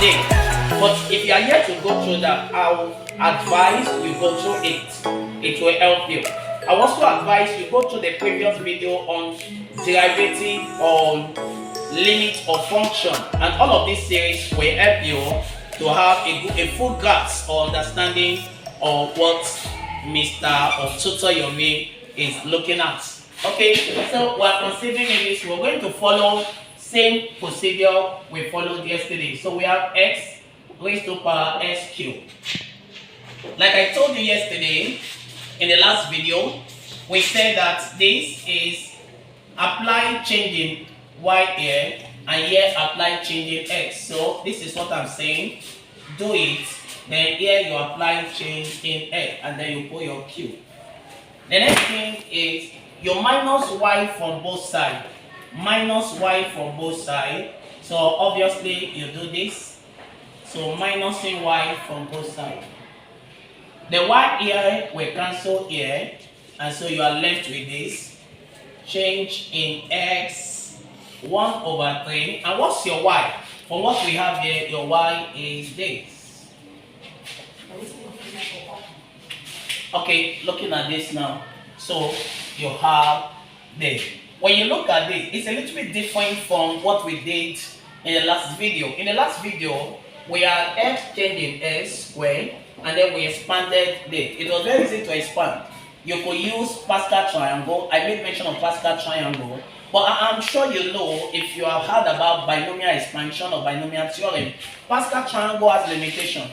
day. But if you are yet to go through that, I'll advise you go through it. It will help you. I also advise you go to the previous video on derivative, on limit of function, and all of this series will help you to have a full grasp or understanding of what Mr. or Tutor Yomi is looking at. Okay, so we are considering in this, we're going to follow same procedure we followed yesterday. So we have x raised to power s cubed. Like I told you yesterday in the last video, we said that this is apply changing y here and here apply changing x. So this is what I'm saying. Do it. Then here you apply change in x and then you put your cube. The next thing is your minus y from both sides. Minus y from both sides. So obviously you do this. So minusing y from both sides. The y here will cancel here, and so you are left with this. Change in x 1/3. And what's your y? From what we have here, your y is this. Okay, looking at this now. So you have this. When you look at this, it's a little bit different from what we did in the last video. In the last video, we had x changing x squared, and then we expanded this. It was very easy to expand. You could use Pascal triangle. I made mention of Pascal triangle, but I'm sure you know, if you have heard about binomial expansion or binomial theorem, Pascal triangle has limitation.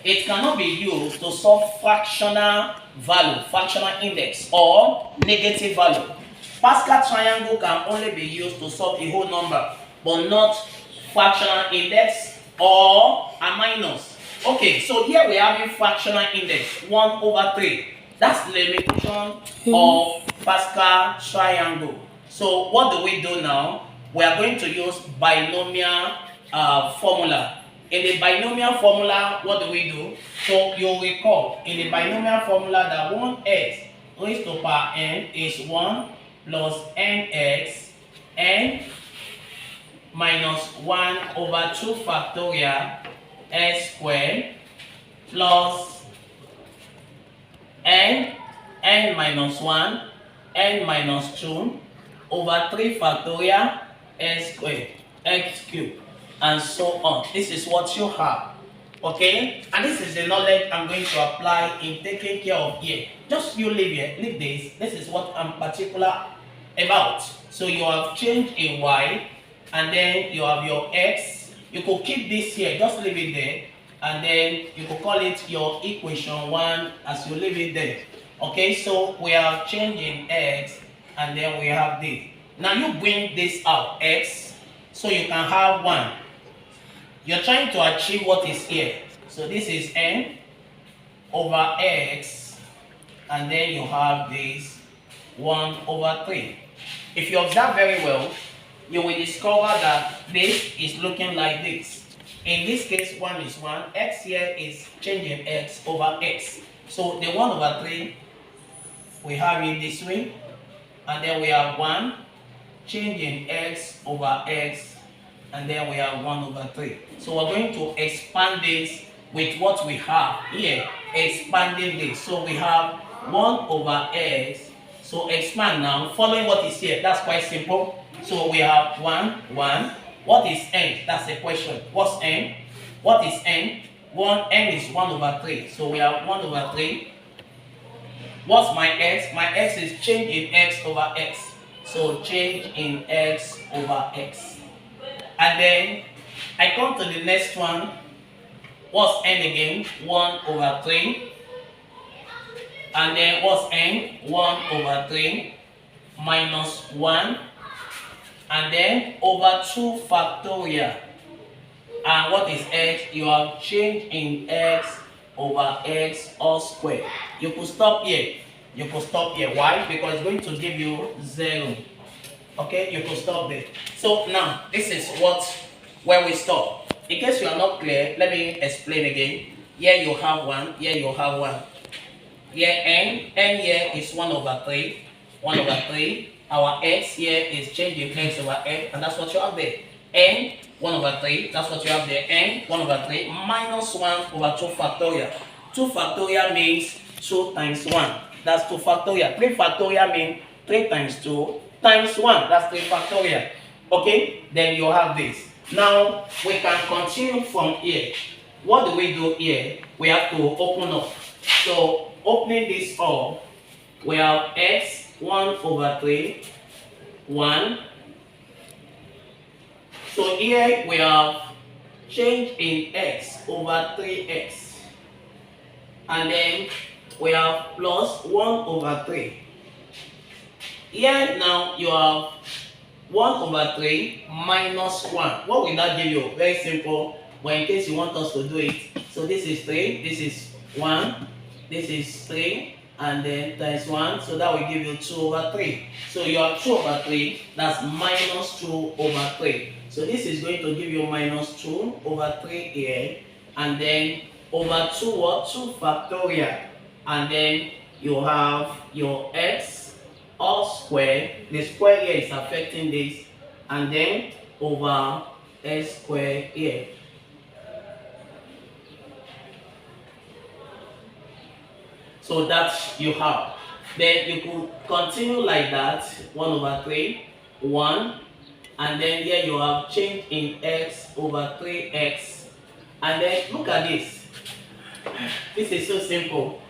It cannot be used to solve fractional value, fractional index, or negative value. Pascal triangle can only be used to solve a whole number, but not fractional index or a minus. Okay, so here we have a fractional index 1/3. That's the limitation of Pascal triangle. So what do we do now? We are going to use binomial formula. In the binomial formula, what do we do? So you'll recall in the binomial formula that 1x raised to power n is 1 plus nx n minus 1/2 factorial s squared plus n minus 1 n minus 2 over 3 factorial s squared x cubed, and so on. This is what you have. Okay, and this is the knowledge I'm going to apply in taking care of here. Just you leave here, leave this. This is what I'm particular about. So you have change in y, and then you have your x. You could keep this here, just leave it there, and then you could call it your equation 1 as you leave it there. Okay, so we have change in x, and then we have this. Now you bring this out, x, so you can have 1. You're trying to achieve what is here. So this is n over x, and then you have this 1/3. If you observe very well, you will discover that this is looking like this. In this case, 1 is 1. X here is changing x over x. So the 1/3, we have it this way. And then we have 1 changing x over x. And then we have 1/3. So we're going to expand this with what we have here. Expanding this. So we have 1/x. So expand now, following what is here. That's quite simple. So we have 1, 1. What is n? That's the question. What's n? What is n? N is 1/3. So we have 1/3. What's my x? My x is change in x over x. So change in x over x. And then I come to the next one. What's n again? 1/3. And then what's n? 1/3 minus 1. And then over 2 factorial. And what is x? You have change in x over x all squared. You could stop here. You could stop here. Why? Because it's going to give you 0. Okay, you could stop there. So now, this is where we stop. In case you are not clear, let me explain again. Here you have 1, here you have 1. Here n here is 1/3. 1/3. Our x here is changing x over x, and that's what you have there. N 1 over 3, that's what you have there, n 1 over 3 minus 1 over 2 factorial. 2 factorial means 2 times 1, that's 2 factorial. 3 factorial means 3 times 2 times 1, that's 3 factorial. Okay, then you have this. Now we can continue from here. What do we do here? We have to open up. So opening this up, we have x 1 over 3, 1. So here we have change in x over 3x. And then we have plus 1 over 3. Here now you have 1 over 3 minus 1. What will that give you? Very simple. But in case you want us to do it, so this is 3, this is 1, this is 3, and then times 1, so that will give you 2 over 3. So you have 2 over 3, that's minus 2 over 3. So this is going to give you minus 2 over 3 here, and then over 2 what? 2 factorial. And then you have your x all square. The square here is affecting this, and then over s square here. So that you have. Then you could continue like that. 1 over 3, 1. And then here you have change in x over 3x. And then look at this. This is so simple.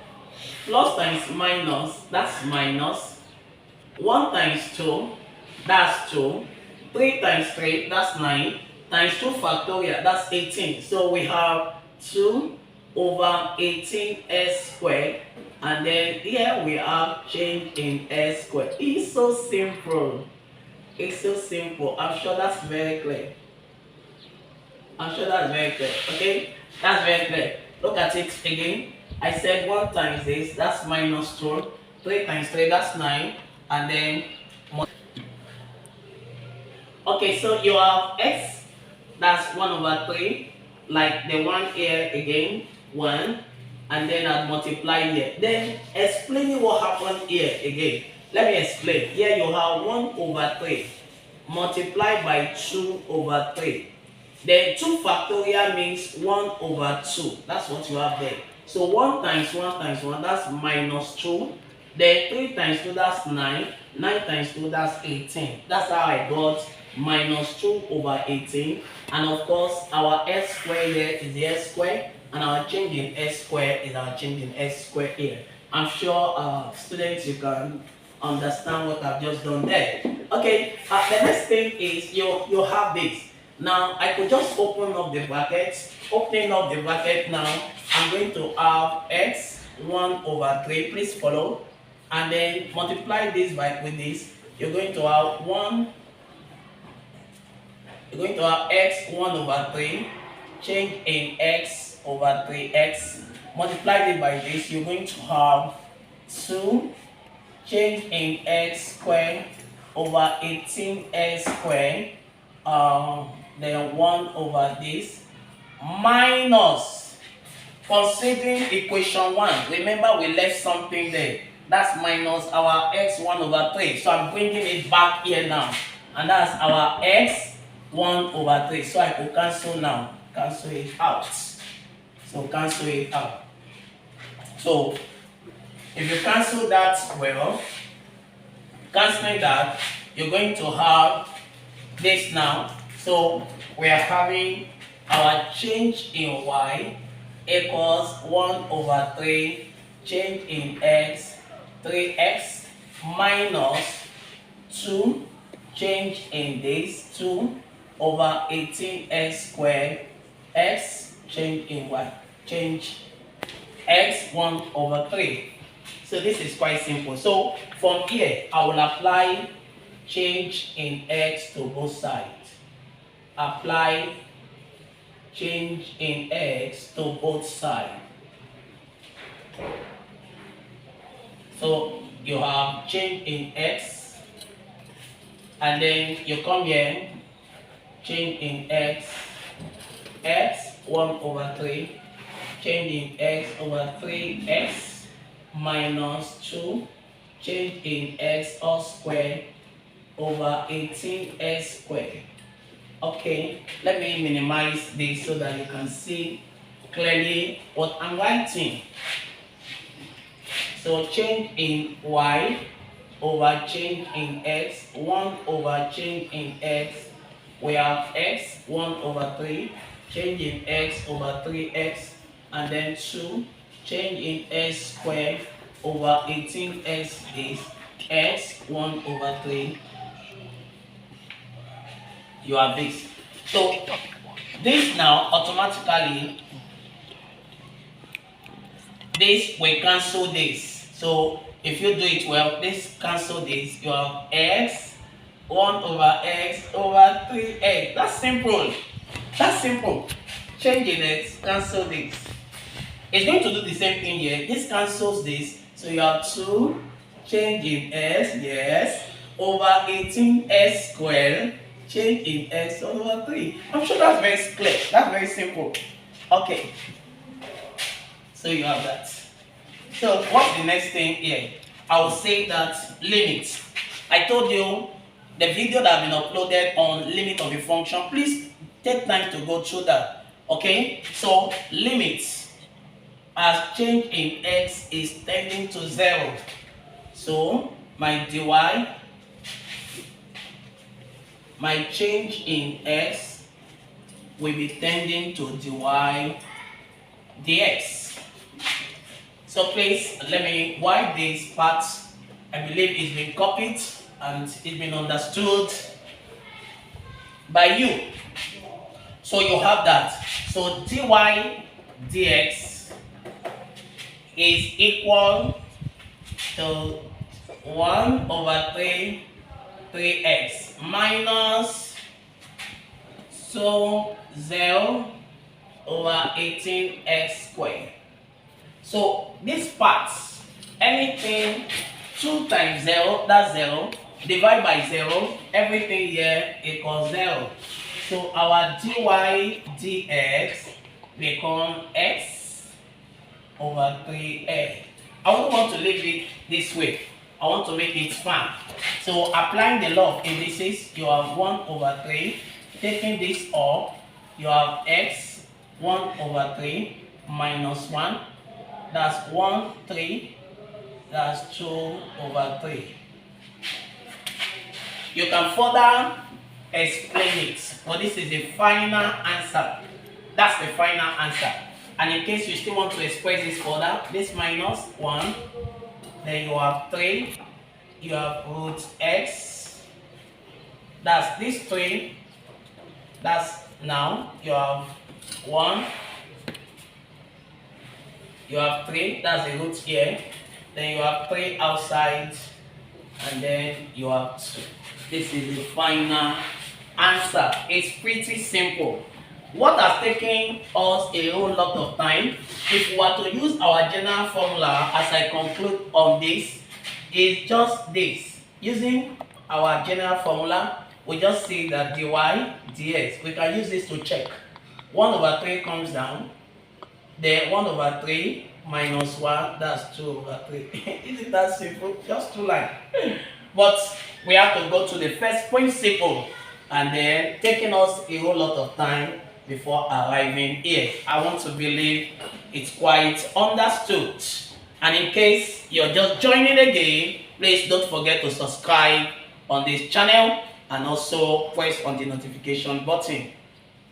Plus times minus, that's minus. 1 times 2, that's 2. 3 times 3, that's 9. Times 2 factorial, that's 18. So we have 2 over 18s squared. And then here we have change in s squared. It's so simple. It's so simple. I'm sure that's very clear. I'm sure that's very clear. Okay? That's very clear. Look at it again. I said 1 times this, that's minus 2. 3 times 3, that's 9. And then, okay, so you have x, that's 1 over 3. Like the one here again, 1. And then I'll multiply here. Then explaining what happened here again. Let me explain. Here you have 1 over 3 multiplied by 2 over 3. Then 2 factorial means 1 over 2. That's what you have there. So 1 times 1 times 1, that's minus 2. Then 3 times 2, that's 9. 9 times 2, that's 18. That's how I got minus 2 over 18. And of course, our s square here is the s square. And our change in s square is our change in s square here. I'm sure students, you can understand what I've just done there. Okay, the next thing is you have this. Now, I could just open up the bracket. Opening up the bracket now, I'm going to have x 1 over 3. Please follow. And then multiply this with this. You're going to have 1. You're going to have x 1 over 3. Change in x over 3x, multiply it by this, you're going to have 2, change in x squared over 18x squared, then 1 over this, minus, considering equation 1, remember we left something there, that's minus our x 1 over 3, so I'm bringing it back here now, and that's our x 1 over 3, so I could cancel now, cancel it out. So cancel it out. So if you cancel that well, canceling that, you're going to have this now. So we are having our change in y equals 1 over 3 change in x 3x minus 2 change in this 2 over 18x squared x change in y, change x 1 over 3. So this is quite simple. So from here, I will apply change in x to both sides. Apply change in x to both sides. So you have change in x, and then you come here, change in x, x 1 over 3, change in x over 3x minus 2, change in x all squared over 18x squared. Okay, let me minimize this so that you can see clearly what I'm writing. So change in y over change in x, 1 over change in x, we have x 1 over 3, change in x over 3x, and then 2, change in x squared over 18x is x 1 over 3. You have this. So this now automatically, this will cancel this. So if you do it well, this cancel this. You have x 1 over x over 3x. That's simple. That's simple. Change in x, cancel this. It's going to do the same thing here. This cancels this. So you have 2 change in x, yes, over 18x squared, change in x over 3. I'm sure that's very clear. That's very simple. Okay. So you have that. So what's the next thing here? I will say that limit. I told you the video that has been uploaded on limit of a function. Please take time to go through that. Okay? So limit as change in x is tending to 0. So my dy, my change in x will be tending to dy dx. So please let me wipe this part. I believe it's been copied and it's been understood by you. So you have that. So dy dx is equal to 1 over 3x minus 0 over 18x squared. So this part, anything 2 times 0, that's 0, divide by 0, everything here equals 0. So our dy dx become x over 3a. I don't want to leave it this way. I want to make it fun. So applying the law of indices, you have 1 over 3. Taking this off, you have x 1 over 3 minus 1. That's 1, 3. That's 2 over 3. You can further explain it, but this is the final answer. That's the final answer. And in case you still want to express this further, this minus 1, then you have 3, you have root x, that's this 3, that's now you have 1, you have 3, that's the root here, then you have 3 outside, and then you have 2. This is the final answer. It's pretty simple. What has taken us a whole lot of time, if we were to use our general formula as I conclude on this, is just this. Using our general formula, we just see that dy dx. We can use this to check. 1 over 3 comes down. Then 1 over 3 minus 1, that's 2 over 3. Isn't that simple? Just 2 lines. But we have to go to the first principle, and then taking us a whole lot of time before arriving here. I want to believe it's quite understood. And in case you're just joining again, please don't forget to subscribe on this channel and also press on the notification button.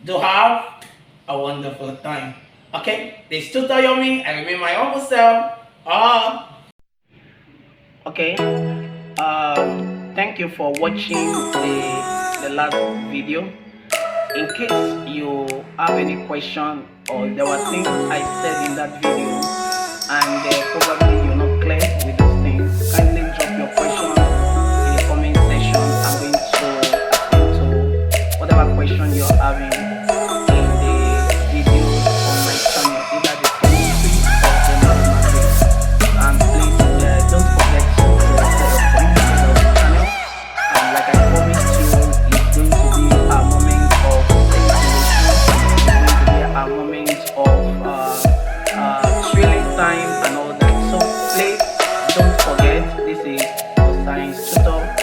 Do have a wonderful time. Okay, this is Tutor Yomi. I remain my humble self. Okay. Thank you for watching the last video. In case you have any question or there were things I said in that video and probably you're not clear with those things, kindly drop your question in the comment section. I'm going to attend to whatever question you're having in the video on my channel, either the chemistry or the mathematics. And please don't forget to subscribe to the channel. And like I promised you, it's going to be a moment of a moment of thrilling time and all that. So please don't forget, this is your science tutor.